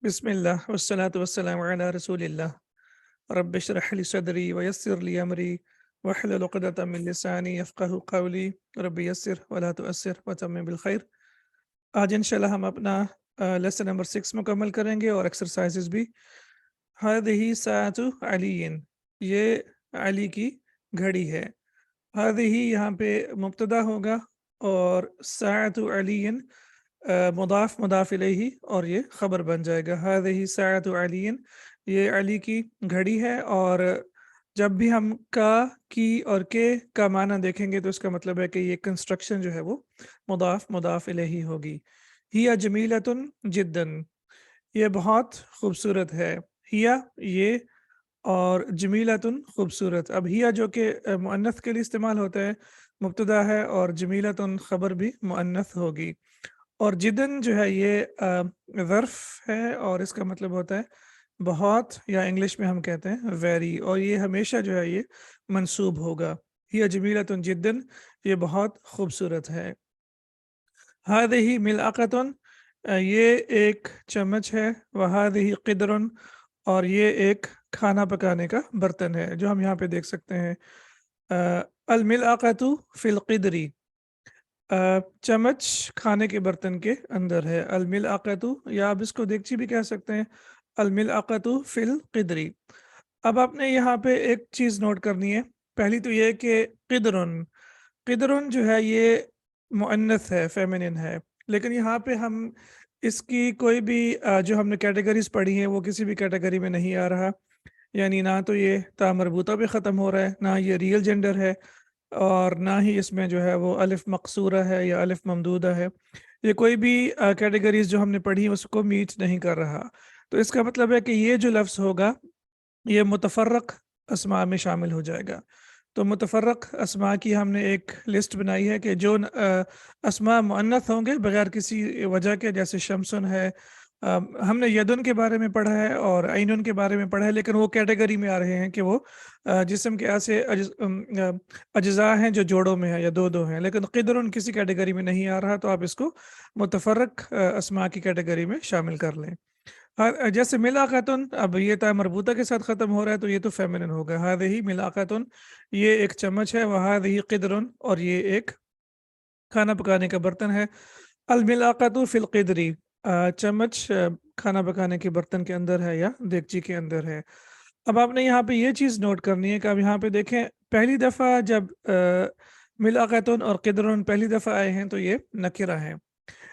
बिस्मिल्लाह वस्सलातु वस्सलामु अला रसूलिल्लाह रब्बि इश्रह ली सदरी वयस्सिर ली अमरी वहलुल उक़दतम मिन लिसानी यफ़क़हू क़ौली रब्बि यस्सिर वला तुअस्सिर वतम्मिम बिल खैर। आज इंशाल्लाह हम अपना लेसन नंबर 6 मुकम्मल करेंगे और एक्सरसाइजेज भी। हादिही साअतु अलीन, ये अली की घड़ी है। हादिही यहाँ पे मुब्तदा होगा और साअतु अलीन मुदाफ मुदाफ इलैही और ये खबर बन जाएगा। हादिही साअतु अलीन, ये अली की घड़ी है। और जब भी हम का, की और के का माना देखेंगे तो इसका मतलब है कि ये कंस्ट्रक्शन जो है वो मुदाफ मुदाफ इलैही होगी। हिया जमीलतुन जिद्दन, ये बहुत खूबसूरत है। हिया ये, और जमीलतुन खूबसूरत। अब हिया जो कि मुअन्नथ के लिए इस्तेमाल होता है, मुब्तदा है, और जमीलतुन खबर भी मुअन्नथ होगी। और जिदन जो है ये ज़र्फ है और इसका मतलब होता है बहुत, या इंग्लिश में हम कहते हैं वेरी, और ये हमेशा जो है ये मंसूब होगा। हिया जमीलतुन जिद्दन, ये बहुत खूबसूरत है। हादिही मिलअक़तुन, ये एक चम्मच है। वहादिही क़िद्रुन, और ये एक खाना पकाने का बर्तन है, जो हम यहाँ पे देख सकते हैं। अल मिलअक़तु फ़िल क़िद्री, चम्मच खाने के बर्तन के अंदर है। अल मिलअक़तु, या आप इसको देगची भी कह सकते हैं। अल मिलअक़तु फ़िल क़िद्री। अब आपने यहाँ पे एक चीज़ नोट करनी है। पहली तो ये कि क़िद्रुन, क़िद्रुन जो है ये मुअन्नथ है, फेमिनिन है। लेकिन यहाँ पे हम इसकी कोई भी जो हमने कैटेगरीज पढ़ी हैं वो किसी भी कैटेगरी में नहीं आ रहा। यानी ना तो ये ता मरबूता पे ख़त्म हो रहा है, ना ये रियल जेंडर है, और ना ही इसमें जो है वो अलिफ मकसूरा है या अलिफ ममदूदा है। ये कोई भी कैटेगरीज जो हमने पढ़ी उसको मीट नहीं कर रहा। तो इसका मतलब है कि ये जो लफ्ज़ होगा ये मुतफ़र्रक़ अस्मा में शामिल हो जाएगा। तो मुतफ़र्रक़ अस्मा की हमने एक लिस्ट बनाई है कि जो अस्मा मुअन्नथ होंगे बगैर किसी वजह के, जैसे शमसुन है। हमने यदुन के बारे में पढ़ा है और ऐनुन के बारे में पढ़ा है, लेकिन वो कैटेगरी में आ रहे हैं कि वो जिस्म के ऐसे अज्ज़ा हैं जो जोड़ों में है या दो दो हैं। लेकिन क़िद्रुन किसी कैटेगरी में नहीं आ रहा, तो आप इसको मुतफ़र्रक़ अस्मा की कैटेगरी में शामिल कर लें। जैसे मिलाक़तुन, अब ये ता मरबूता के साथ ख़त्म हो रहा है तो ये तो फेमिनिन होगा। हादिही मिलाक़तुन, ये एक चम्मच है। वहादिही क़िद्रुन, और ये एक खाना पकाने का बर्तन है। अल मिलाक़तु फ़िल क़िद्री, चम्मच खाना पकाने के बर्तन के अंदर है या देगची के अंदर है। अब आपने यहाँ पे ये चीज़ नोट करनी है कि अब यहाँ पे देखें, पहली दफ़ा जब मिलाक़तुन और क़िद्रुन पहली दफ़ा आए हैं तो ये नकिरा है,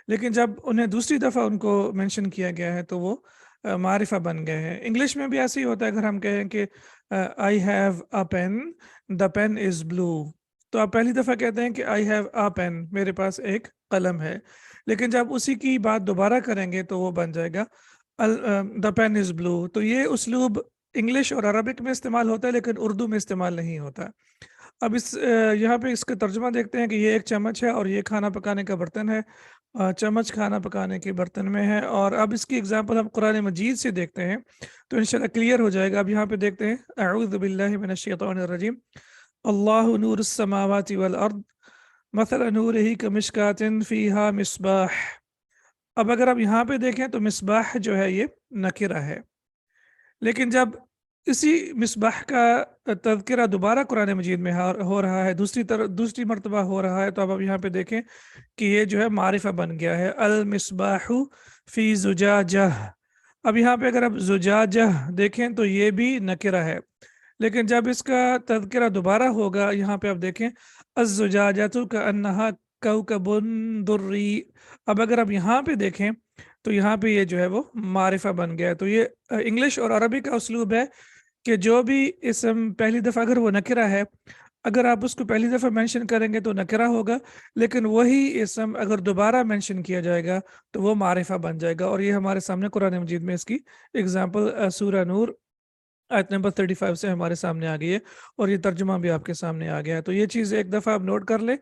लेकिन जब उन्हें दूसरी दफ़ा उनको मेंशन किया गया है तो वो मारिफा बन गए हैं। इंग्लिश में भी ऐसे ही होता है। अगर हम कहें कि I have a pen, the pen is blue, तो आप पहली दफ़ा कहते हैं कि आई हैव अ पेन, मेरे पास एक कलम है। लेकिन जब उसी की बात दोबारा करेंगे तो वो बन जाएगा द पेन इज़ ब्लू। तो ये उसलूब इंग्लिश और अरबिक में इस्तेमाल होता है, लेकिन उर्दू में इस्तेमाल नहीं होता। अब यहाँ पे इसका तर्जुमा देखते हैं कि ये एक चम्मच है और ये खाना पकाने का बर्तन है। चम्मच खाना पकाने के बर्तन में है। और अब इसकी एग्जांपल हम कुरान मजीद से देखते हैं तो इंशाल्लाह क्लियर हो जाएगा। अब यहाँ पे देखते हैं, अऊज़ु बिल्लाहि मिनश शैतानिर रजीम। अल्लाहु नूरुस समावाति वल अर्द मसल नूरिही कमिशकातिन फीहा मिस्बाह। अब अगर आप यहाँ पे देखें तो मिस्बाह जो है ये नकिरा है, लेकिन जब इसी मिसबाह का तज़किरा दोबारा कुरान मजीद में हो रहा है, दूसरी मर्तबा हो रहा है, तो अब यहाँ पे देखें कि ये जो है मारिफा बन गया है। अल मिसबाहु फी ज़ुजाजह। अब यहाँ पे अगर आप ज़ुजाजह देखें तो ये भी नकिरा है, लेकिन जब इसका तज़किरा दोबारा होगा, यहाँ पे आप देखें अज़्ज़ुजाजतु कअन्नहा कौकबुन दुर्री। अब अगर आप यहाँ पे देखें तो यहाँ पे ये जो है वो मारिफा बन गया है। तो ये इंग्लिश और अरबी का उसलूब है कि जो भी इसम पहली दफ़ा अगर वो नकिरा है, अगर आप उसको पहली दफ़ा मेंशन करेंगे तो नकिरा होगा, लेकिन वही इसम अगर दोबारा मेंशन किया जाएगा तो वो मारिफा बन जाएगा। और ये हमारे सामने कुरान मजीद में इसकी एग्जांपल सूरह नूर आयत नंबर 35 से हमारे सामने आ गई है, और ये तर्जुमा भी आपके सामने आ गया है। तो ये चीज़ एक दफ़ा आप नोट कर लें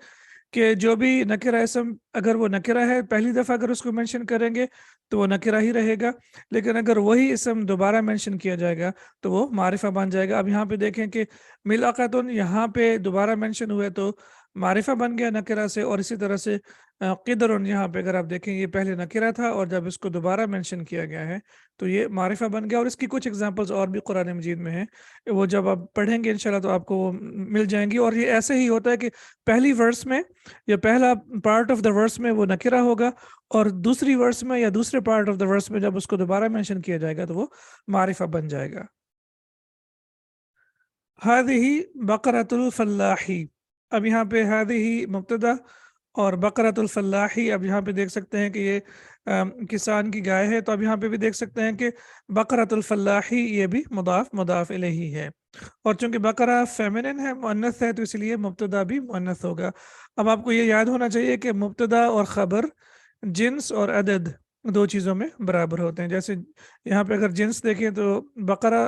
कि जो भी नकिरा इसम, अगर वो नकिरा है पहली दफ़ा अगर उसको मेंशन करेंगे तो वो नकिरा ही रहेगा, लेकिन अगर वही इसम दोबारा मेंशन किया जाएगा तो वो मारिफा बन जाएगा। अब यहाँ पे देखें कि मिलाक़तुन यहाँ पे दोबारा मेंशन हुए तो मारिफा बन गया नकिरा से, और इसी तरह से क़िदरुन यहाँ पे अगर आप देखें ये पहले नकिरा था और जब इसको दोबारा मेंशन किया गया है तो ये मारिफा बन गया। और इसकी कुछ एग्जांपल्स और भी कुरान मजीद में हैं, वो जब आप पढ़ेंगे इंशाल्लाह तो आपको वो मिल जाएंगी। और ये ऐसे ही होता है कि पहली वर्स में या पहला पार्ट ऑफ द वर्स में वो नकिरा होगा, और दूसरी वर्स में या दूसरे पार्ट ऑफ द वर्स में जब उसको दोबारा मेंशन किया जाएगा तो वो मारिफा बन जाएगा। हादिही बकरतुल फल्लाही, अब यहाँ पे हादिही मुब्तदा और बकरतुल फल्लाही, अब यहाँ पे देख सकते हैं कि ये किसान की गाय है। तो अब यहाँ पे भी देख सकते हैं कि बकरतुल फल्लाही ये भी मुदाफ मुदाफ इलैही है। और चूंकि बकरा फेमिनिन है, मुअन्नस है, तो इसलिए मुब्तदा भी मुअन्नस होगा। अब आपको ये याद होना चाहिए कि मुब्तदा और ख़बर जिन्स और अदद दो चीज़ों में बराबर होते हैं। जैसे यहाँ पे अगर जिन्स देखें तो बकरा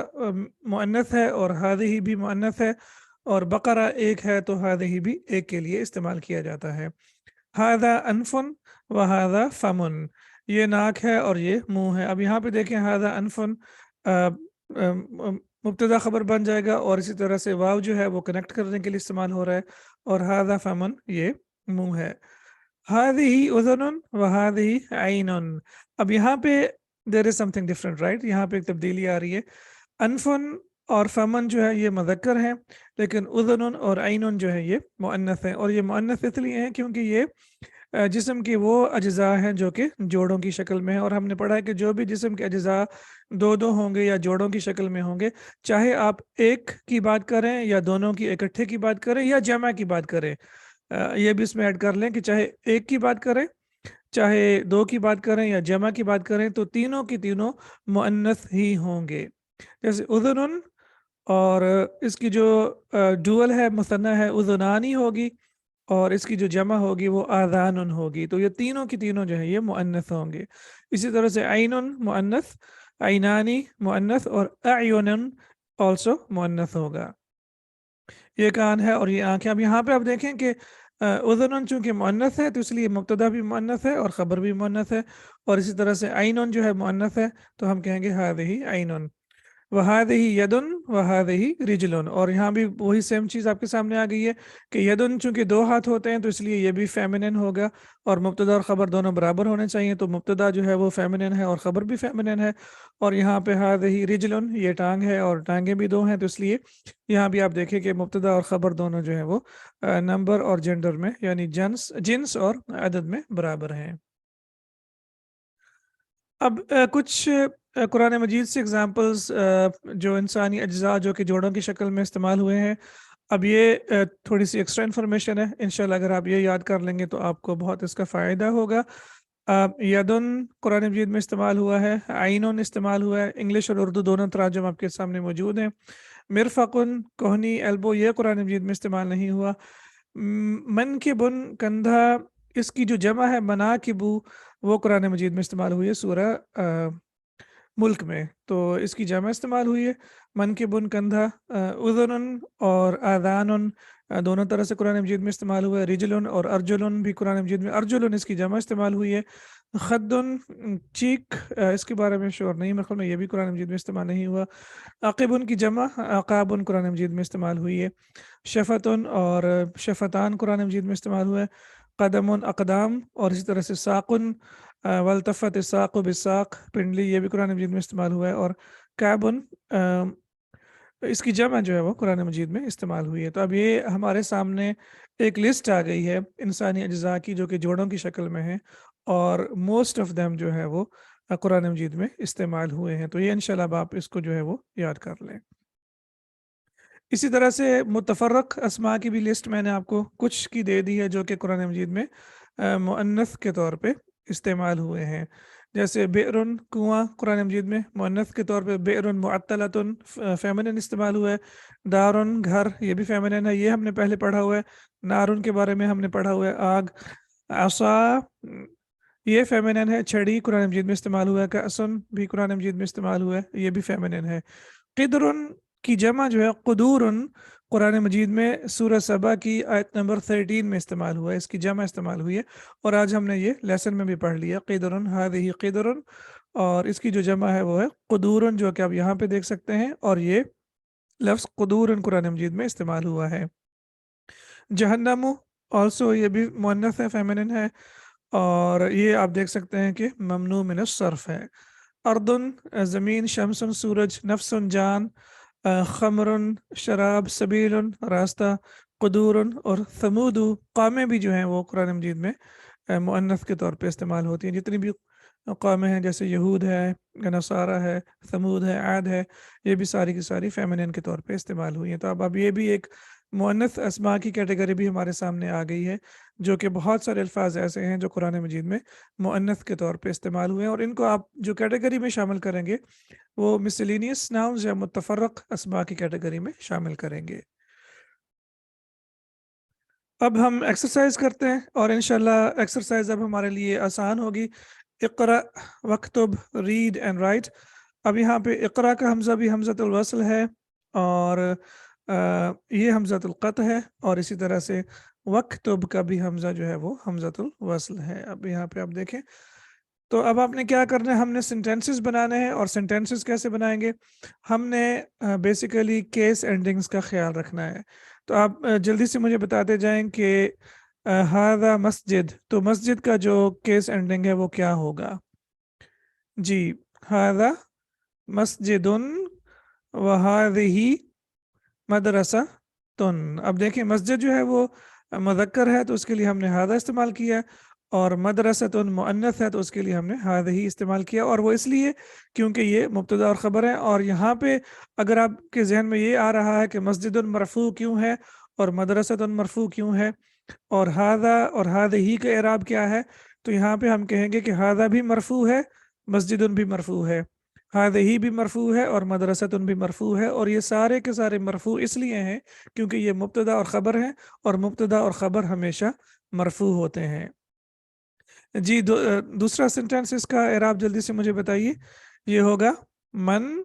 मुअन्नस है और हादिही भी मुअन्नस है, और बकरा एक है तो हादिही भी एक के लिए इस्तेमाल किया जाता है। हादा अनफुन व हादा फमुन, ये नाक है और ये मुंह है। अब यहाँ पे देखें हादा अनफुन मुब्तदा खबर बन जाएगा, और इसी तरह से वाव जो है वो कनेक्ट करने के लिए इस्तेमाल हो रहा है, और हादा फमुन ये मुंह है। हादिही उज़ुनुन व हादिही ऐनुन, अब यहाँ पे there is something different, right? यहाँ पे एक तब्दीली आ रही है। अनफुन और फमन जो है ये मुज़क्कर है, लेकिन उज़ुनुन और ऐनुन जो है ये मुअन्नस है। और ये मुअन्नस इसलिए है क्योंकि ये जिस्म के वो अज्ज़ा हैं जो कि जोड़ों की शक्ल में है। और हमने पढ़ा है कि जो भी जिस्म के अज्ज़ा दो दो होंगे या जोड़ों की शक्ल में होंगे, चाहे आप एक की बात करें या दोनों की इकट्ठे की बात करें या जमा की बात करें, ये भी इसमें ऐड कर लें कि चाहे एक की बात करें, चाहे दो की बात करें या जमा की बात करें, तो तीनों की तीनों मुअन्नस ही होंगे। जैसे उज़ुनुन, और इसकी जो डुअल है मुसन्ना है उज़ुनानी होगी, और इसकी जो जमा होगी वो आज़ानुन होगी। तो ये तीनों की तीनों जो है ये मुअन्नस होंगे। इसी तरह से ऐनुन मुअन्नस, ऐनानी मुअन्नस, और अयुनुन ऑल्सो मुअन्नस होगा। ये कान है और ये आंखें। अब यहाँ पे आप देखें कि उज़ुनुन चूंकि मुअन्नस है तो इसलिए मुब्तदा भी मुअन्नस है और ख़बर भी मुअन्नस है। और इसी तरह से ऐनुन जो है मुअन्नस है, तो हम कहेंगे हादिही ऐनुन। वहादिही यदुन वहादिही रिजलुन, और यहाँ भी वही सेम चीज़ आपके सामने आ गई है कि यदुन चूंकि दो हाथ होते हैं तो इसलिए ये भी फेमिनिन होगा, और मुब्तदा और ख़बर दोनों बराबर होने चाहिए, तो मुब्तदा जो है वो फेमिनिन है और ख़बर भी फेमिनिन है। और यहाँ पे हादिही रिजलुन ये टांग है और टांगें भी दो हैं, तो इसलिए यहाँ भी आप देखें कि मुब्तदा और ख़बर दोनों जो है वो नंबर और जेंडर में यानी जिन्स और अदद में बराबर हैं। अब कुछ कुरान मजीद से एग्जांपल्स जो इंसानी अज्जा जो कि जोड़ों की शक्ल में इस्तेमाल हुए हैं। अब ये थोड़ी सी एक्स्ट्रा इन्फॉर्मेशन है, इंशाल्लाह अगर आप ये याद कर लेंगे तो आपको बहुत इसका फ़ायदा होगा। यदुन कुरान मजीद में इस्तेमाल हुआ है, आइनुन इस्तेमाल हुआ है, इंग्लिश और उर्दू दोनों तराजुम आपके सामने मौजूद हैं। मिरफ़कुन कोहनी एल्बो ये कुरान मजीद में इस्तेमाल नहीं हुआ। मन के बुन कंधा, इसकी जो जमा है मनाकिबू, वो कुरान मजीद में इस्तेमाल हुई है सूरह मुल्क में, तो इसकी जमा इस्तेमाल हुई है। मन के बुन कंधा, उज़ुनुन और आज़ानुन दोनों तरह से कुरान मजीद में इस्तेमाल हुआ है। रिजलुन और अर्जुलुन भी कुरान मजीद में, अर्जुलुन इसकी जमा इस्तेमाल हुई है। खद्दुन चीक, इसके बारे में श्योर नहीं, मेरे ख्याल में ये भी कुरान मजीद में इस्तेमाल नहीं हुआ। अक़िबुन की जमा अक़ाबुन कुरान मजीद में इस्तेमाल हुई है। शफ़तुन और शफ़तान कुरान मजीद में इस्तेमाल हुआ है। क़दमुन अक़दाम, और इसी तरह से साक़ुन वल्तफ़त साक़ बिसाक़ पिंडली, ये भी कुरान मजीद में इस्तेमाल हुआ है। और कैबुन इसकी जमा जो है वो कुरान मजीद में इस्तेमाल हुई है। तो अब ये हमारे सामने एक लिस्ट आ गई है इंसानी अज्जा की जो कि जोड़ों की शक्ल में है, और मोस्ट ऑफ देम जो है वो कुरान मजीद में इस्तेमाल हुए हैं। तो ये इंशाल्लाह अब आप इसको जो है वो याद कर लें। इसी तरह से मुतफ़र्रक़ अस्मा की भी लिस्ट मैंने आपको कुछ की दे दी है जो कि कुरान मजीद में मुअन्नस के तौर पे इस्तेमाल हुए हैं। जैसे बिरुन कुआं कुरान मजीद में मुअन्नस के तौर पे बिरुन मुअत्तलतुन फेमिनिन इस्तेमाल हुआ है। दारुन घर, ये भी फेमिनिन है, ये हमने पहले पढ़ा हुआ है। नारुन के बारे में हमने पढ़ा हुआ है, आग। आसा ये फेमिनिन है। छड़ी कुरान मजीद में इस्तेमाल हुआ है। कसुन भी कुरान मजीद में इस्तेमाल हुआ है, ये भी फेमिनिन है। क़िदरुन की जमा जो है क़ुदूरुन, कुरान मजीद में सूरह सबा की आयत नंबर 13 में इस्तेमाल हुआ है, इसकी जमा इस्तेमाल हुई है। और आज हमने ये लेसन में भी पढ़ लिया, क़िदरुन हादिही क़िदरुन, और इसकी जो जमा है वो है क़ुदूरुन, जो कि आप यहाँ पे देख सकते हैं। और ये लफ्ज़ क़ुदूरुन कुरान मजीद में इस्तेमाल हुआ है। जहन्नमु ऑल्सो ये भी मुअन्नस है, फेमिनिन है। اور یہ آپ دیکھ سکتے ہیں کہ ممنوع من الصرف ہے۔ اردن زمین، شمسن سورج، نفسن جان، خمرن شراب، سبیل راستہ، قدور اور ثمود قومیں بھی جو ہیں وہ قرآن مجید میں مؤنث کے طور پہ استعمال ہوتی ہیں۔ جتنی بھی قومیں ہیں جیسے یہود ہے، نصارہ ہے، ثمود ہے، عاد ہے، یہ بھی ساری کی ساری فیمنن کے طور پہ استعمال ہوئی ہیں۔ تو اب یہ بھی ایک مؤنث اسماء کی کیٹیگری بھی ہمارے سامنے آ گئی ہے، جو کہ بہت سارے الفاظ ایسے ہیں جو قرآن مجید میں مؤنث کے طور پہ استعمال ہوئے ہیں، اور ان کو آپ جو کیٹیگری میں شامل کریں گے وہ مسلینیس ناؤنز یا متفرق اسماء کی کیٹیگری میں شامل کریں گے۔ اب ہم ایکسرسائز کرتے ہیں، اور انشاءاللہ ایکسرسائز اب ہمارے لیے آسان ہوگی۔ اقرأ وکتب ریڈ اینڈ رائٹ۔ اب یہاں پہ اقرأ کا حمزہ بھی حمزۃ الوصل ہے، اور یہ حمزۃ القطع ہے، اور اسی طرح سے وکتب کا بھی حمزہ جو ہے وہ حمزۃ الوصل ہے۔ اب یہاں پہ آپ دیکھیں، تو اب آپ نے کیا کرنا ہے، ہم نے سینٹینسز بنانے ہیں، اور سینٹینسز کیسے بنائیں گے؟ ہم نے بیسیکلی کیس اینڈنگز کا خیال رکھنا ہے۔ تو آپ جلدی سے مجھے بتاتے جائیں کہ ہذا مسجد، تو مسجد کا جو کیس اینڈنگ ہے وہ کیا ہوگا؟ جی، ہذا مسجد وہذہ مدرسہ تن۔ اب دیکھیں مسجد جو ہے وہ مذکر ہے تو اس کے لیے ہم نے ہذا استعمال کیا، اور مدرستن مؤنث ہے تو اس کے لیے ہم نے ہذہ استعمال کیا، اور وہ اس لیے کیونکہ یہ مبتدا اور خبر ہے۔ اور یہاں پہ اگر آپ کے ذہن میں یہ آ رہا ہے کہ مسجد مرفوع کیوں ہے اور مدرستن مرفوع کیوں ہے، اور ہذا اور ہذہ کا اعراب کیا ہے، تو یہاں پہ ہم کہیں گے کہ ہذا بھی مرفوع ہے، مسجد بھی مرفوع ہے، ہذہ بھی مرفوع ہے، اور مدرستن بھی مرفوع ہے، اور یہ سارے کے سارے مرفوع اس لیے ہیں کیونکہ یہ مبتدا اور خبر ہیں، اور مبتدا اور خبر ہمیشہ مرفوع ہوتے ہیں۔ جی، دوسرا سینٹینس اس کا اعراب جلدی سے مجھے بتائیے۔ یہ ہوگا من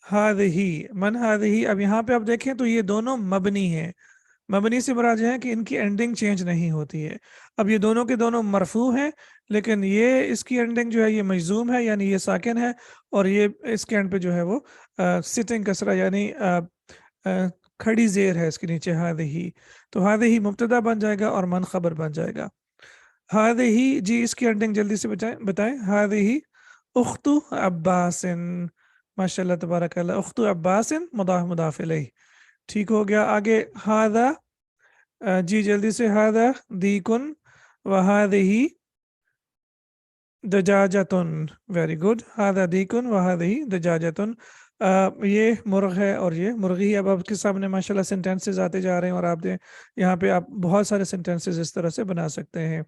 ہذہ، من ہذہ۔ اب یہاں پہ آپ دیکھیں تو یہ دونوں مبنی ہیں۔ مبنی سے مراد ہے کہ ان کی اینڈنگ چینج نہیں ہوتی ہے۔ اب یہ دونوں کے دونوں مرفوع ہیں، لیکن یہ اس کی اینڈنگ جو ہے یہ مجزوم ہے، یعنی یہ ساکن ہے، اور یہ اس کے اینڈ پہ جو ہے وہ سٹنگ کسرہ یعنی کھڑی زیر ہے اس کے نیچے، ہذہ۔ تو ہذہ مبتدا بن جائے گا اور من خبر بن جائے گا۔ ہذہ، جی اس کی اینڈنگ جلدی سے بتائیں۔ ہذہ اخت عباس، ماشاء اللہ تبارک اللہ، اخت عباس مضاف مضاف الیہ، ٹھیک ہو گیا۔ آگے ہذا، جی جلدی سے، ہذا دیکن وہذہ دجاجتن، ویری گڈ، ہذا دیکن وہذہ دجاجتن، یہ مرغ ہے اور یہ مرغی ہے۔ اب آپ کے سامنے ماشاءاللہ سینٹینسز آتے جا رہے ہیں، اور آپ یہاں پہ آپ بہت سارے سینٹینسز اس طرح سے بنا سکتے ہیں۔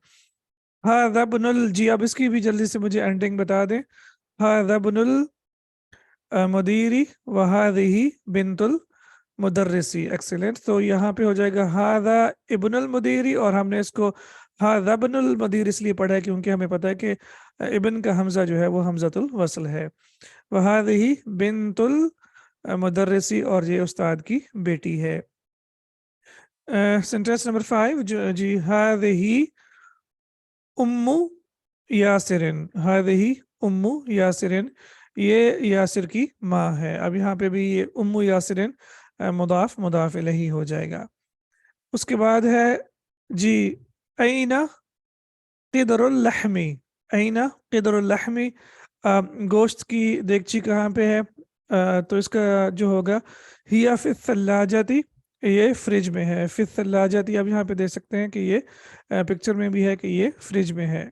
ہذا ابن جی اب اس کی بھی جلدی سے مجھے اینڈنگ بتا دیں۔ ہذا ابن المدیری وہذہ بنت المدرسی، ایکسیلنٹ۔ تو یہاں پہ ہو جائے گا ہذا ابن المدیری، اور ہم نے اس کو ہذا ابن المدیر اس لیے پڑھا ہے کیونکہ ہمیں پتہ ہے کہ ابن کا حمزہ جو ہے وہ حمزۃ الوصل ہے۔ وہذہ بنت المدرسی، اور یہ استاد کی بیٹی ہے۔ سینٹینس نمبر 5، جی، ہذہ ام یاسرن، ہذہ ام یاسرن، یہ یاسر کی ماں ہے۔ اب یہاں پہ بھی یہ ام یاسرن مضاف مضاف الیہ ہو جائے گا۔ اس کے بعد ہے جی، این قدر اللحم، این قدر اللحم، گوشت کی دیگچی کہاں پہ ہے؟ تو اس کا جو ہوگا ہی فی الثلاجتی، یہ فریج میں ہے، فی الثلاجتی۔ اب یہاں پہ دیکھ سکتے ہیں کہ یہ پکچر میں بھی ہے کہ یہ فریج میں ہے۔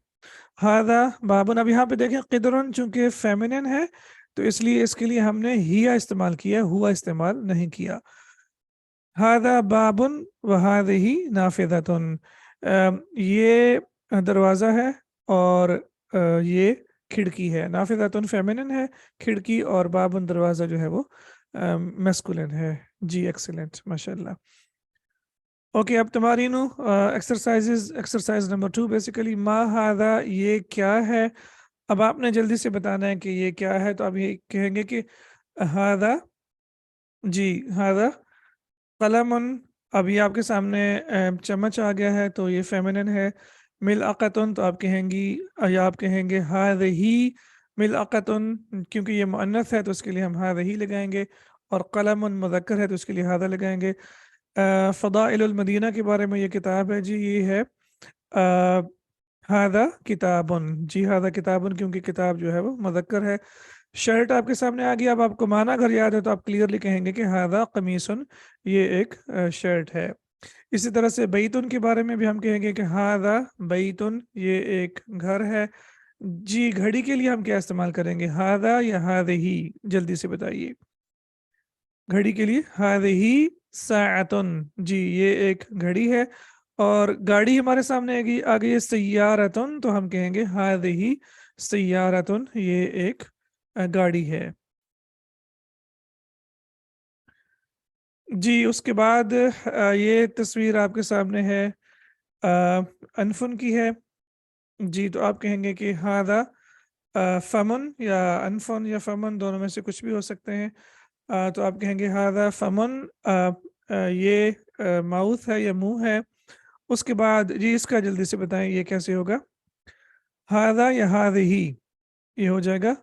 ہذا بابن، اب یہاں پہ دیکھیں قدرن چونکہ فیمنن ہے تو اس لیے اس کے لیے ہم نے ہیا استعمال کیا، ہوا استعمال نہیں کیا۔ ہذا باب وہذہ نافذۃ، یہ دروازہ ہے اور یہ کھڑکی ہے۔ نافذۃ فیمنن ہے کھڑکی، اور بابن دروازہ جو ہے وہ میسکولن ہے۔ جی ایکسیلنٹ، ماشاء اللہ۔ اوکے، اب تمارینو ایکسرسائز نمبر 2، بیسیکلی ما ہذا، یہ کیا ہے؟ اب آپ نے جلدی سے بتانا ہے کہ یہ کیا ہے۔ تو اب یہ کہیں گے کہ ہذا، جی ہذا قلم، اب یہ آپ کے سامنے چمچ آ گیا ہے تو یہ فیمنن ہے۔ ملعقتن، تو آپ کہیں گی یا آپ کہیں گے ہذہ ملعقتن، کیونکہ یہ مؤنث ہے تو اس کے لیے ہم ہذہ لگائیں گے، اور قلم مذکر ہے تو اس کے لیے ہذا لگائیں گے۔ فضائل المدینہ کے بارے میں یہ کتاب ہے جی، یہ ہے हादा किताबुन, जी हादा किताबुन, क्योंकि किताब जो है वो मुज़क्कर है। शर्ट आपके सामने आ गई। अब आपको माना अगर याद है तो आप क्लियरली कहेंगे कि हादा कमीसन, ये एक शर्ट है। इसी तरह से बैतुन के बारे में भी हम कहेंगे कि हादा बैतुन, ये एक घर है। जी घड़ी के लिए हम क्या इस्तेमाल करेंगे, हादा या हादिही, जल्दी से बताइए। घड़ी के लिए हादिही साअतुन, जी ये एक घड़ी है। और गाड़ी हमारे सामने आ गई है सय्यारतुन, तो हम कहेंगे हादिही सय्यारतुन, ये एक गाड़ी है। जी उसके बाद ये तस्वीर आपके सामने है, अ, अनफुन की है। जी तो आप कहेंगे कि हादा फमन या अनफुन या फमन, दोनों में से कुछ भी हो सकते हैं। तो आप कहेंगे हादा फमन, ये माउथ है या मुंह है। उसके बाद जी इसका जल्दी से बताएं ये कैसे होगा। हादा या हादिही, ये हो जाएगा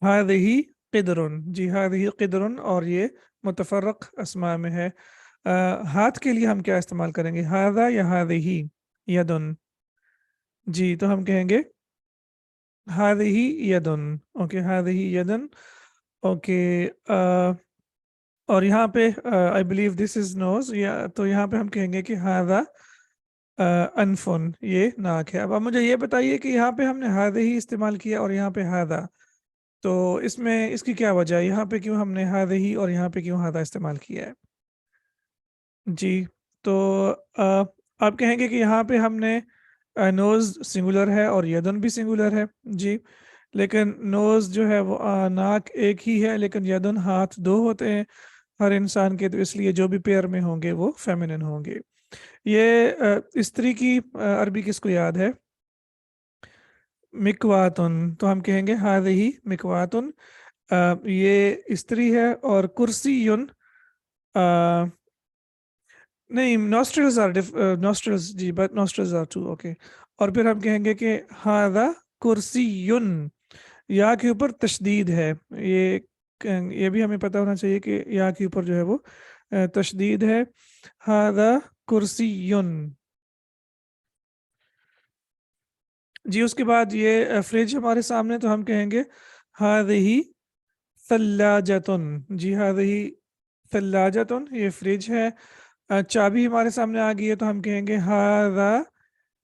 हादिही क़िदरुन, जी हादिही क़िदरुन, और ये मुतफ़र्रक़ अस्मा में है। हाथ के लिए हम क्या इस्तेमाल करेंगे, हादा या हादिही यदुन। जी तो हम कहेंगे हादिही यदुन, ओके हादिही यदुन, ओके। और यहाँ पे I believe this is nose, या तो यहाँ पे हम कहेंगे कि हादा अनफुन, ये नाक है। अब आप मुझे ये बताइए कि यहाँ पे हमने हादे ही इस्तेमाल किया और यहाँ पे हादा, तो इसमें इसकी क्या वजह है, यहाँ पे क्यों हमने हादे ही और यहाँ पे क्यों हादा इस्तेमाल किया है। जी तो आप कहेंगे कि यहाँ पे हमने नोज़ सिंगुलर है और यदन भी सिंगुलर है। जी लेकिन नोज़ जो है वो नाक एक ही है, लेकिन यदन हाथ दो होते हैं हर इंसान के, तो इसलिए जो भी पेयर में होंगे वो फेमिनिन होंगे। ये स्त्री की अरबी किसको याद है, मिकवातुन, तो हम कहेंगे हादिही मिकवातुन, ये स्त्री है। और कुर्सीयुन, अ, नहीं नॉस्ट्रल्स आर नॉस्ट्रल्स, जी but nostrils are two, okay. और फिर हम कहेंगे कि हादा कुर्सीयुन, या के ऊपर तशदीद है। ये ये भी हमें पता होना चाहिए कि या के ऊपर जो है वो तशदीद है। हादा कुर्सीयुन। जी उसके बाद ये फ्रिज हमारे सामने, तो हम कहेंगे हादिही सल्लाजतुन, जी हादिही सल्लाजतुन, ये फ्रिज है। चाबी हमारे सामने आ गई है, तो हम कहेंगे हादा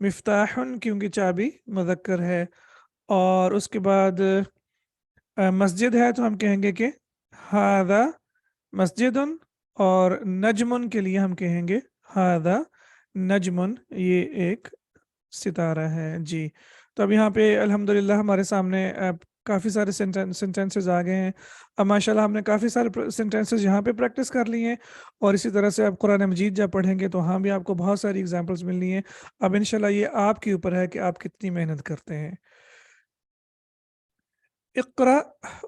मिफ्ताहुन, क्योंकि चाबी मुज़क्कर है। और उसके बाद मस्जिद है, तो हम कहेंगे कि हादा मस्जिदुन। और नजमुन के लिए हम कहेंगे हादा नजमुन, ये एक सितारा है। जी तो अब यहाँ पे अल्हम्दुलिल्लाह हमारे सामने काफ़ी सारे सेंटेंसेस आ गए हैं। अब माशाल्लाह हमने काफ़ी सारे सेंटेंसेस यहाँ पे प्रैक्टिस कर लिए हैं। और इसी तरह से आप कुरान मजीद जब पढ़ेंगे तो वहाँ भी आपको बहुत सारी एग्जांपल्स मिलनी है। अब इंशाल्लाह ये आपके ऊपर है कि आप कितनी मेहनत करते हैं। इक़्रा,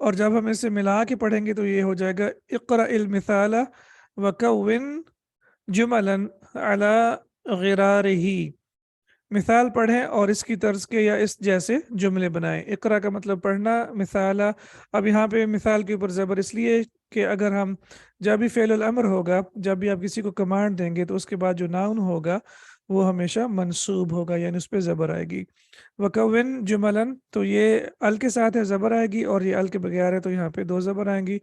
और जब हम इसे मिला के पढ़ेंगे तो ये हो जाएगा इक़्रा इल मिसाला वकव्विन जुमलन अला गिरारिही, मिसाल पढ़ें और इसकी तर्ज के या इस जैसे जुमले बनाएं। इकरा का मतलब पढ़ना, मिसाला। अब यहाँ पे मिसाल के ऊपर ज़बर इसलिए कि अगर हम जब भी फ़ेल अमर होगा, जब भी आप किसी को कमांड देंगे तो उसके बाद जो नाउन होगा वो हमेशा मंसूब होगा, यानी उस पर ज़बर आएगी। वकविन जुमलन, तो ये अल के साथ है ज़बर आएगी, और ये अल के बगैर है तो यहाँ पे दो ज़बर आएंगी।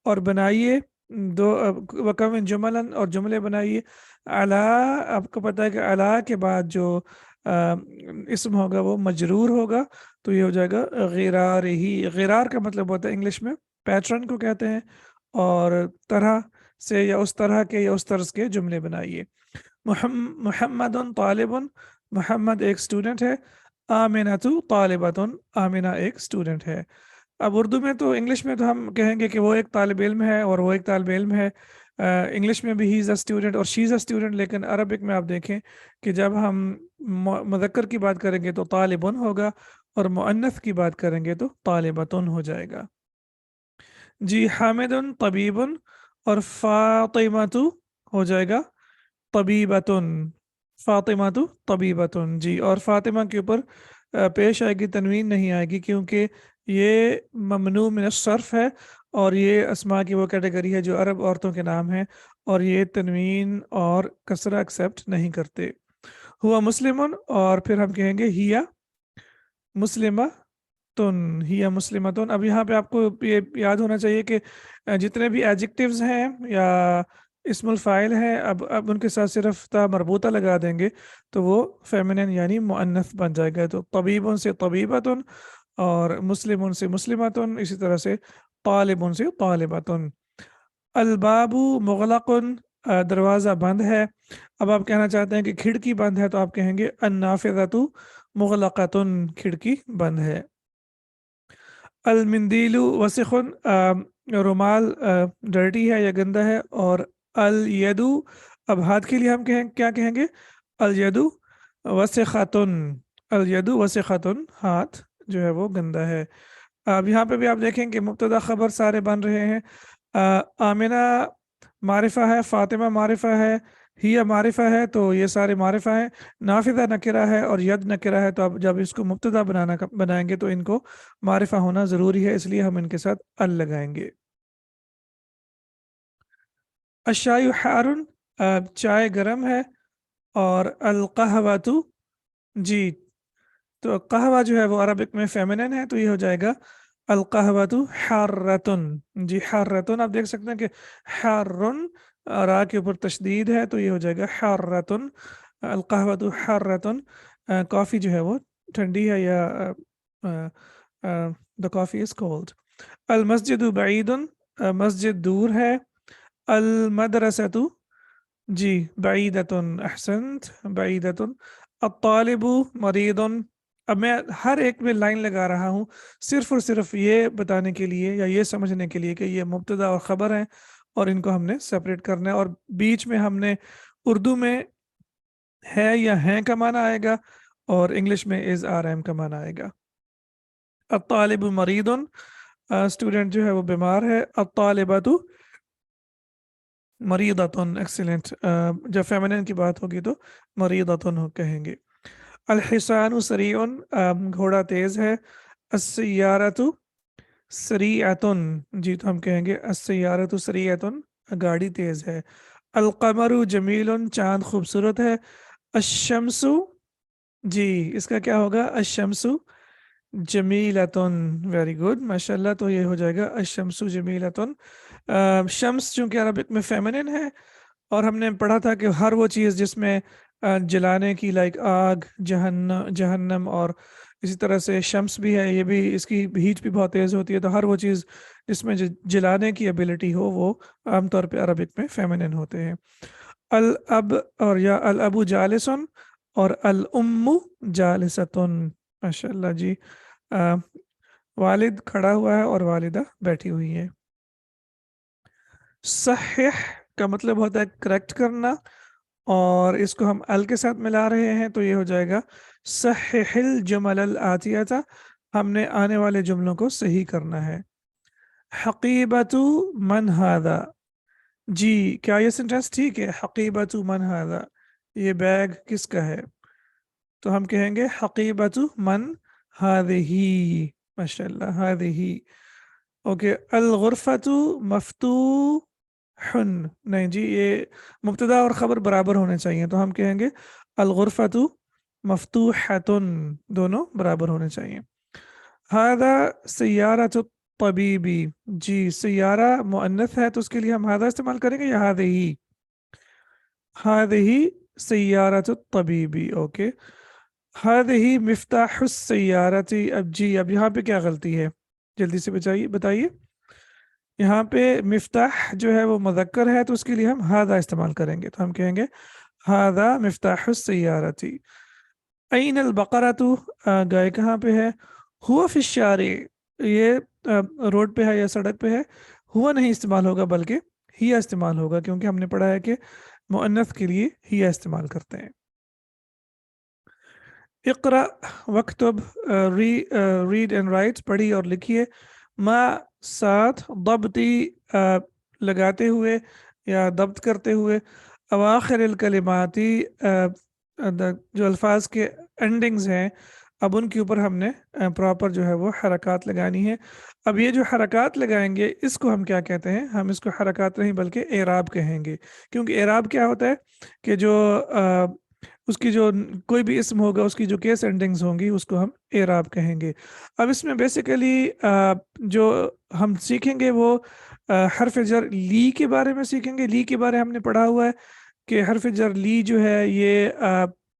और बनाइए दो वकविन जुमलन, और जुमले बनाइए। अला, आपको पता है कि अला के बाद जो इसम होगा वो मजरूर होगा, तो ये हो जाएगा गिरार ही। गिरार का मतलब होता है इंग्लिश में पैटर्न को कहते हैं। और तरह से या उस तरह के या उस तर्ज के जुमले बनाइए। मुहम्मदुन तालिबुन, मोहम्मद एक स्टूडेंट है। आमिनतु तालिबतुन, आमिना एक स्टूडेंट है। अब उर्दू में तो इंग्लिश में तो हम कहेंगे कि वो एक तालिब इल्म है और वो एक तालिब इल्म है। इंग्लिश में भी ही इज़ अ स्टूडेंट और शी इज़ अ स्टूडेंट, लेकिन अरबिक में आप देखें कि जब हम मुज़क्कर की बात करेंगे तो तालिबुन होगा, और मुअन्नस की बात करेंगे तो तालिबतुन हो जाएगा। जी हामिदुन तबीबुन, और फातिमातु हो जाएगा तबीबतुन, फातिमातु तबीबतुन। जी और फातिमा के ऊपर पेश आएगी, तनवीन नहीं आएगी, क्योंकि ये ममनू मिन सर्फ है। और ये अस्मा की वो कैटेगरी है जो अरब औरतों के नाम है, और ये तनवीन और कसरा एक्सेप्ट नहीं करते। हुआ मुस्लिमुन, और फिर हम कहेंगे हिया मुस्लिमा तुन, हिया मुस्लिमतुन। अब यहाँ पे आपको ये याद होना चाहिए कि जितने भी एडजेक्टिव्स हैं या इस्मुल फ़ाइल हैं, अब उनके साथ सिर्फ ता मरबूता लगा देंगे तो वो फेमिनिन यानी मुअन्नस बन जाएगा। तो तबीबुन से तबीबतुन, और मुस्लिमुन से मुस्लिमतुन, इसी तरह से तालिबुन से तालिबतुन। अलबाबु मुगलकुन, दरवाज़ा बंद है। अब आप कहना चाहते हैं कि खिड़की बंद है, तो आप कहेंगे अन्नाफिज़तु मुगलक़तुन, खिड़की बंद है। अलमिंदीलु वसिखुन, रुमाल डर्टी है या गंदा है। और अल यदु, अब हाथ के लिए हम क्या कहेंगे? अल यदु वसिखतुन, अल यदु वसिखतुन, हाथ जो है वो गंदा है। अब यहाँ पे भी आप देखें कि मुब्तदा खबर सारे बन रहे हैं। आमिना मारिफा है, फातिमा मारिफा है, हिया मारिफा है, तो ये सारे मारिफा है। नाफिदा नकिरा है और यद नकिरा है, तो अब जब इसको मुब्तदा बनाएंगे तो इनको मारिफा होना ज़रूरी है, इसलिए हम इनके साथ अल लगाएंगे। अशायु हारुन, चाय गरम है। और अल कहवतु, जी, तो कहवा जो है वो अरबिक में फेमिनिन है, तो ये हो जाएगा अल कहवतु हर्रतुन। जी हर्रतुन, आप देख सकते हैं कि हर्रुन, रा के ऊपर तशदीद है, तो ये हो जाएगा हर्रतुन। अल कहवतु हर्रतुन, कॉफ़ी जो है वो ठंडी है, या द कॉफ़ी इज़ कोल्ड। अल मस्जिदु बईदुन, मस्जिद दूर है। अल मदरसतु, जी बईदतुन, अहसंत बईदतुन। अत्तालिबु मरीदुन। अब मैं हर एक में लाइन लगा रहा हूँ सिर्फ और सिर्फ ये बताने के लिए या ये समझने के लिए कि ये मुब्तदा और ख़बर हैं, और इनको हमने सेपरेट करना है। और बीच में हमने उर्दू में है या हैं का माना आएगा, और इंग्लिश में इज़ आर एम का माना आएगा। अत्तालिबु मरीदुन, स्टूडेंट जो है वो बीमार है। अत्तालिबतु मरीदतुन, एक्सीलेंट। जब फेमिनिन की बात होगी तो मरीदतुन कहेंगे। अलहिसानु सरीउन, घोड़ा तेज है। अस्सय्यारतु सरीअतुन, जी तो हम कहेंगे अस्सय्यारतु सरीअतुन, गाड़ी तेज है। अलकमरु जमीलुन, चांद खूबसूरत है। अशम्सु, जी इसका क्या होगा? अशम्सु जमीलतुन, वेरी गुड माशाल्लाह, तो ये हो जाएगा अशम्सु जमीलतुन। शम्स चूंकि अरबिक में फेमिनिन है, और हमने पढ़ा था कि हर वो चीज़ जिसमें जलाने की, लाइक आग, जहन्नम, और इसी तरह से शम्स भी है, ये भी, इसकी हीट भी बहुत तेज़ होती है, तो हर वो चीज़ जिसमें जलाने की एबिलिटी हो वो आमतौर पे अरबिक में फेमिनिन होते हैं। अल अब, और या अल अबू जालिसन, और अल उम्मु जालिसतुन, माशाल्लाह जी। अ, वालिद खड़ा हुआ है और वालिदा बैठी हुई है। सहिह का मतलब होता है करेक्ट करना, और इसको हम अल के साथ मिला रहे हैं, तो ये हो जाएगा सहिहिल जुमल अल आतियता, हमने आने वाले जुमलों को सही करना है। हकीबतु मन हादा, जी क्या ये सेंटेंस ठीक है? हकीबतु मन हादा, ये बैग किसका है? तो हम कहेंगे हकीबतु मन हादिही, माशाल्लाह हादिही। ओके। अल गुरफतु मफ्तूहुन, नहीं जी, ये मुब्तदा और ख़बर बराबर होने चाहिए, तो हम कहेंगे अल गुरफतु मफ्तूहतुन, दोनों बराबर होने चाहिए। हादा सय्यारतु तबीबी, जी सय्यारा मुअन्नस है, तो उसके लिए हम हादा इस्तेमाल करेंगे या हादिही? हादिही सय्यारतु तबीबी, ओके। हादिही मिफ्ताहुस सय्यारती, अब जी अब यहाँ पे क्या गलती है, जल्दी से बताइए बताइए। यहाँ पे मिफ्ताह जो है वो मुज़क्कर है, तो उसके लिए हम हादा इस्तेमाल करेंगे, तो हम कहेंगे हादा मिफ्ताहुस सय्यारती। ऐन अल बकरतु, गाय कहाँ पे है? हुआ फिशारे, ये रोड पे है या सड़क पे है। हुआ नहीं इस्तेमाल होगा, बल्कि हिया इस्तेमाल होगा, क्योंकि हमने पढ़ा है कि मुअन्नस के लिए हिया इस्तेमाल करते हैं। इक़रा वक्तुब, रीड एंड राइट, पढ़ी और लिखिए। मा, साथ। दब्ती, लगाते हुए या दब्त करते हुए। अवाखिर कलिमाती, जो अल्फाज के एंडिंग्स हैं, अब उनके ऊपर हमने प्रॉपर जो है वो हरकत लगानी है। अब ये जो हरकत लगाएंगे इसको हम क्या कहते हैं? हम इसको हरकत नहीं बल्कि एराब कहेंगे, क्योंकि एराब क्या होता है कि जो उसकी जो कोई भी इसम होगा उसकी जो केस एंडिंग्स होंगी उसको हम एराब कहेंगे। अब इसमें बेसिकली जो हम सीखेंगे वो हरफ जर ली के बारे में सीखेंगे। ली के बारे हमने पढ़ा हुआ है कि हरफ जर ली जो है ये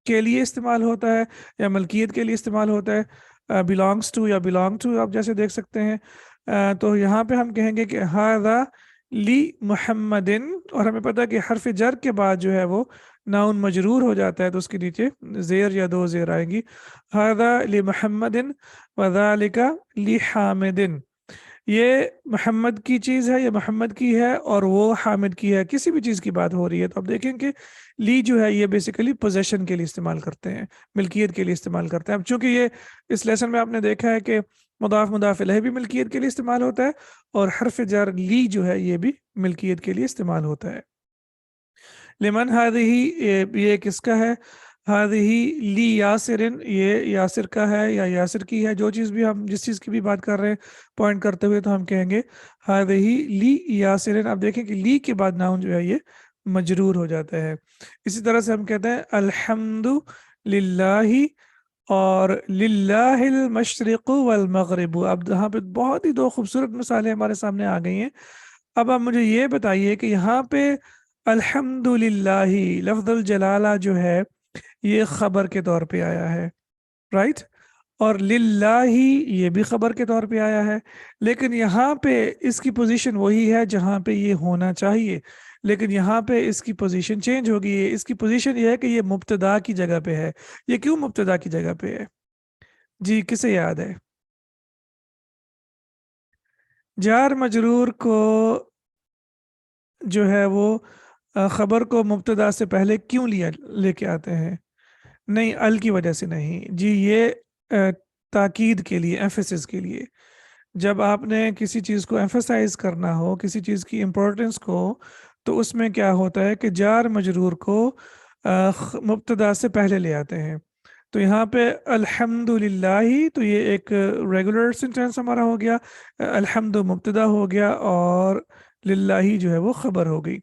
के लिए इस्तेमाल होता है या मलकियत के लिए इस्तेमाल होता है, बिलोंग्स टू या बिलोंग टू आप जैसे देख सकते हैं। तो यहाँ पे हम कहेंगे कि हादा ली मुहम्मदिन, और हमें पता है कि हरफ जर के बाद जो है वो नाउन मजरूर हो जाता है तो उसके नीचे जेर या दो जेर आएंगी। हादा ली मुहम्मदिन वज़ालिका ली हामिदिन, ये मोहम्मद की चीज़ है, ये मोहम्मद की है और वो हामिद की है, किसी भी चीज़ की बात हो रही है तो आप देखें कि ली जो है ये बेसिकली पोजेशन के लिए इस्तेमाल करते हैं, मिल्कियत के लिए इस्तेमाल करते हैं। अब चूंकि ये इस लेसन में आपने देखा है कि मुदाफ इलैह भी मिल्कियत के लिए इस्तेमाल होता है और हरफ जर ली जो है ये भी मिल्कियत के लिए इस्तेमाल होता है। लिमन हादिही, ये किसका है? हादिही ली यासिरिन, ये यासिर का है या यासिर की है। जो चीज़ भी हम जिस चीज़ की भी बात कर रहे हैं पॉइंट करते हुए तो हम कहेंगे हादिही ली यासिरिन। अब देखें कि ली के बाद नाउन जो है ये मजरूर हो जाता है। इसी तरह से हम कहते हैं अल्हम्दु लिल्लाही और लिल्लाहिल मशरिक़ु वल मग़रिबु। अब यहाँ पे बहुत ही दो खूबसूरत मिसालें हमारे सामने आ गई हैं। अब आप मुझे ये बताइए कि यहाँ पे अल्हम्दुलिल्लाही लफ्ज़ुल जलाला जो है ये खबर के तौर पे आया है, राइट? और लिल्लाही ये भी खबर के तौर पे आया है, लेकिन यहाँ पे इसकी पोजीशन वही है जहाँ पे ये होना चाहिए, लेकिन यहाँ पे इसकी पोजीशन चेंज हो गई है। इसकी पोजीशन ये है कि ये मुब्तदा की जगह पे है। ये क्यों मुब्तदा की जगह पे है? जी, किसे याद है? जार मजरूर को जो है वो खबर को मुब्तदा से पहले क्यों लिया लेके आते हैं? नहीं, अल की वजह से नहीं जी, ये अ, ताकीद के लिए, एम्फेसिस के लिए। जब आपने किसी चीज़ को एम्फेसाइज करना हो, किसी चीज़ की इम्पोर्टेंस को, तो उसमें क्या होता है कि जार मजरूर को मुब्तदा से पहले ले आते हैं। तो यहाँ पे अल्हम्दुलिल्लाही, तो ये एक रेगुलर सेंटेंस हमारा हो गया, अल्हम्दु मुब्तदा हो गया और लिल्लाही जो है वो खबर हो गई।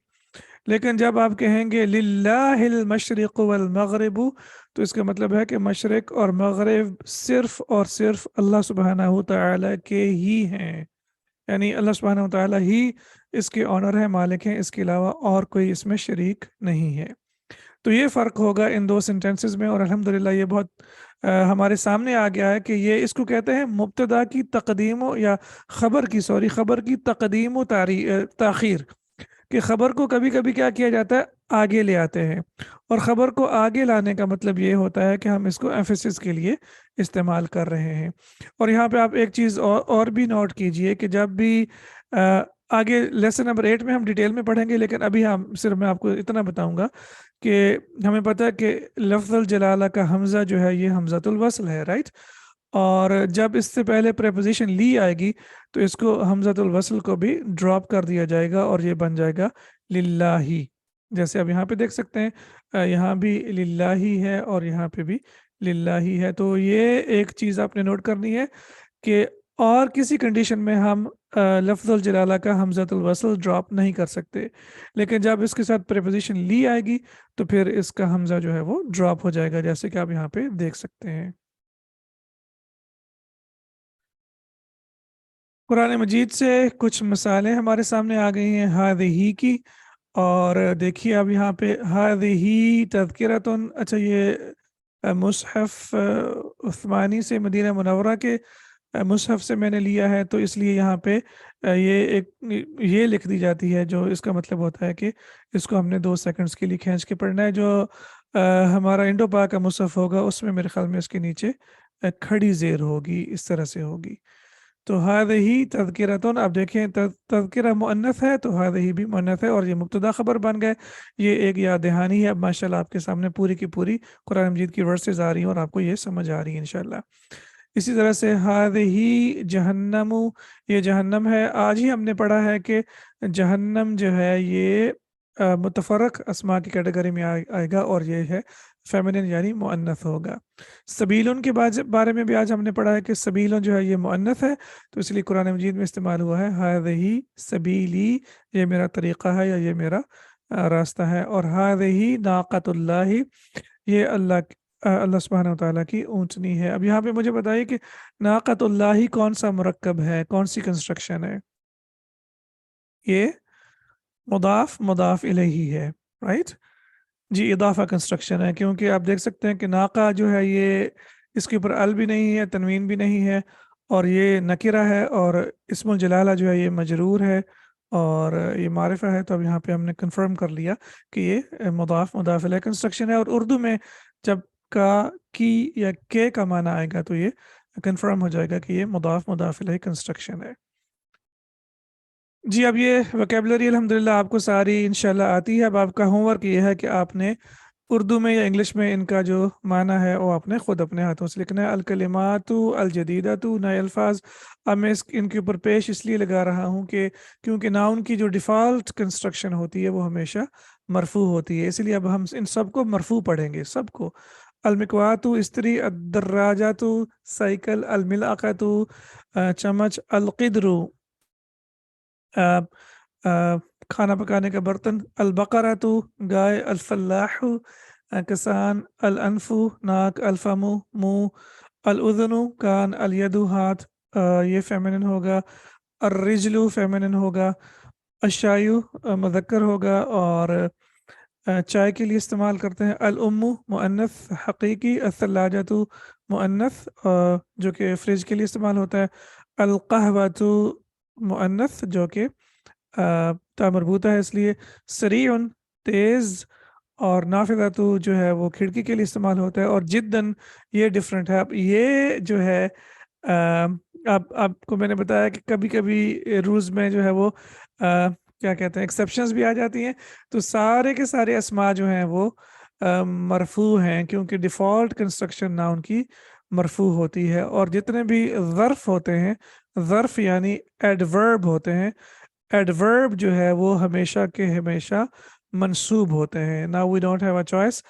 लेकिन जब आप कहेंगे लिल्लाहिल मशरिक़ वल मग़रिबु, तो इसका मतलब है कि मशरिक़ और मग़रिब सिर्फ़ और सिर्फ़ अल्लाह सुब्हानहू तआला के ही हैं। यानी अल्लाह सुब्हानहू तआला ही इसके ऑनर है, मालिक हैं, इसके अलावा और कोई इसमें शरीक नहीं है। तो ये फ़र्क होगा इन दो सेंटेंसेस में, और अल्हम्दुलिल्लाह ये बहुत हमारे सामने आ गया है कि ये इसको कहते हैं मुब्तदा की तक़दीम या खबर की, सॉरी, खबर की तक़दीम ताख़ीर। कि खबर को कभी कभी क्या किया जाता है, आगे ले आते हैं, और खबर को आगे लाने का मतलब ये होता है कि हम इसको एम्फेसिस के लिए इस्तेमाल कर रहे हैं। और यहाँ पे आप एक चीज़ और भी नोट कीजिए कि जब भी अ, आगे लेसन नंबर 8 में हम डिटेल में पढ़ेंगे, लेकिन अभी हम सिर्फ मैं आपको इतना बताऊंगा कि हमें पता है कि लफ्ज़ुल जलाला का हमज़ा जो है ये हमज़तुल वस्ल है, राइट? और जब इससे पहले प्रेपोजिशन ली आएगी तो इसको हमज़तुल वस्ल को भी ड्रॉप कर दिया जाएगा और ये बन जाएगा लिल्लाही। जैसे अब यहाँ पे देख सकते हैं, यहाँ भी लिल्लाही है और यहाँ पे भी लिल्लाही है। तो ये एक चीज़ आपने नोट करनी है कि और किसी कंडीशन में हम लफ्ज़ुल जलाला का हमज़तुल वस्ल ड्रॉप नहीं कर सकते, लेकिन जब इसके साथ प्रेपोजिशन ली आएगी तो फिर इसका हमज़ा जो है वो ड्रॉप हो जाएगा, जैसे कि आप यहाँ पे देख सकते हैं। कुरान मजीद से कुछ मिसालें हमारे सामने आ गई हैं हादिही की। और देखिए अब यहाँ पे हादिही तज़किरतुन, अच्छा ये मुसहफ़ उस्मानी से मदीना मुनव्वरा के मुसहफ़ से मैंने लिया है, तो इसलिए यहाँ पे ये एक ये लिख दी जाती है, जो इसका मतलब होता है कि इसको हमने 2 सेकंड्स के लिए खींच के पढ़ना है। जो हमारा इंडो पाक का मुसहफ़ होगा उसमें मेरे ख़्याल में इसके नीचे खड़ी ज़ेर होगी, इस तरह से होगी। तो हादिही तज़किरतुन, अब देखें तज़किरा मुअन्नस है तो हादिही भी मुअन्नस है और ये मुब्तदा खबर बन गए। ये एक याद दहानी है। अब माशाल्लाह आपके सामने पूरी की पूरी कुरान मजीद की वर्सेस आ रही हैं और आपको ये समझ आ रही है इंशाल्लाह। इसी तरह से हादिही जहन्नमु, ये जहन्नम है। आज ही हमने पढ़ा है कि जहन्नम जो है ये मुतफरक अस्मा की कैटेगरी में आएगा और ये है फेमिनिन यानी मुअन्नस होगा। सबीलुन के बारे में भी आज हमने पढ़ा है कि सबीलुन जो है ये मुअन्नस है, तो इसलिए कुरान मजीद में इस्तेमाल हुआ है हादिही सबीली, ये मेरा तरीक़ा है या ये मेरा रास्ता है। और हादिही नाक़तुल्लाही, یہ اللہ سبحانہ و تعالیٰ کی اونچنی ہے۔ اب یہاں پہ مجھے بتائیے کہ ناقۃ اللہ ہی کون سا مرکب ہے، کون سی کنسٹرکشن ہے؟ یہ مضاف الیہ ہے، رائٹ؟ جی، اضافہ کنسٹرکشن ہے، کیونکہ آپ دیکھ سکتے ہیں کہ ناقہ جو ہے یہ اس کے اوپر ال بھی نہیں ہے، تنوین بھی نہیں ہے، اور یہ نکرہ ہے، اور اسم الجلالہ جو ہے یہ مجرور ہے اور یہ معرفہ ہے۔ تو اب یہاں پہ ہم نے کنفرم کر لیا کہ یہ مضاف الیہ کنسٹرکشن ہے، اور اردو میں جب کا، کی یا کے کا معنی آئے گا تو یہ کنفرم ہو جائے گا کہ یہ مضاف الیہ کنسٹرکشن ہے۔ جی، اب یہ ویکیبلری الحمدللہ آپ کو ساری انشاءاللہ آتی ہے۔ اب آپ کا ہوم ورک یہ ہے کہ آپ نے اردو میں یا انگلش میں ان کا جو معنی ہے وہ آپ نے خود اپنے ہاتھوں سے لکھنا ہے۔ الکلمات الجدیدۃ، نئے الفاظ۔ اب میں ان کے اوپر پیش اس لیے لگا رہا ہوں کہ کیونکہ ناؤن کی جو ڈیفالٹ کنسٹرکشن ہوتی ہے وہ ہمیشہ مرفوع ہوتی ہے، اس لیے اب ہم ان سب کو مرفوع پڑھیں گے، سب کو۔ المکوات استری، الدراجات سائیکل، الملعقۃ چمچ، القدر آ، آ، کھانا پکانے کا برتن، البقرۃ گائے، الفلاح کسان، الانف ناک، الفم منہ، الاذن کان، الید ہاتھ، یہ فیمنن ہوگا، الرجل فیمنن ہوگا، الشایو مذکر ہوگا اور چائے کے لیے استعمال کرتے ہیں، الام مؤنث حقیقی، الثلاجۃ مؤنث جو کہ فریج کے لیے استعمال ہوتا ہے، القہوۃ مؤنث جو کہ تا مربوطہ ہے اس لیے، سریع تیز، اور نافذۃ جو ہے وہ کھڑکی کے لیے استعمال ہوتا ہے، اور جداً یہ ڈفرینٹ ہے۔ اب یہ جو ہے اب آپ کو میں نے بتایا کہ کبھی کبھی روز میں جو ہے وہ کیا کہتے ہیں ایکسیپشنز بھی آ جاتی ہیں، تو سارے کے سارے اسما جو ہیں وہ مرفوع ہیں، کیونکہ ڈیفالٹ کنسٹرکشن ناؤن کی مرفوع ہوتی ہے، اور جتنے بھی ظرف ہوتے ہیں، ظرف یعنی ایڈورب ہوتے ہیں، ایڈورب جو ہے وہ ہمیشہ کے ہمیشہ منصوب ہوتے ہیں۔ No we don't have a choice,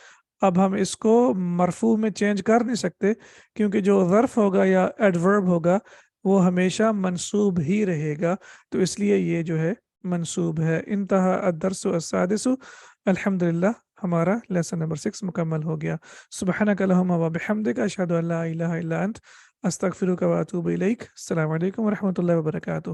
اب ہم اس کو مرفوع میں چینج کر نہیں سکتے، کیونکہ جو ظرف ہوگا یا ایڈورب ہوگا وہ ہمیشہ منصوب ہی رہے گا، تو اس لیے یہ جو ہے منصوب ہے۔ انتہا الدرس السادس، الحمدللہ ہمارا لیسن نمبر 6 مکمل ہو گیا۔ سبحانک اللہم و بحمدک، اشہد ان لا الہ الا انت، استغفرک و اتوب الیک۔ السلام علیکم ورحمۃ اللہ وبرکاتہ۔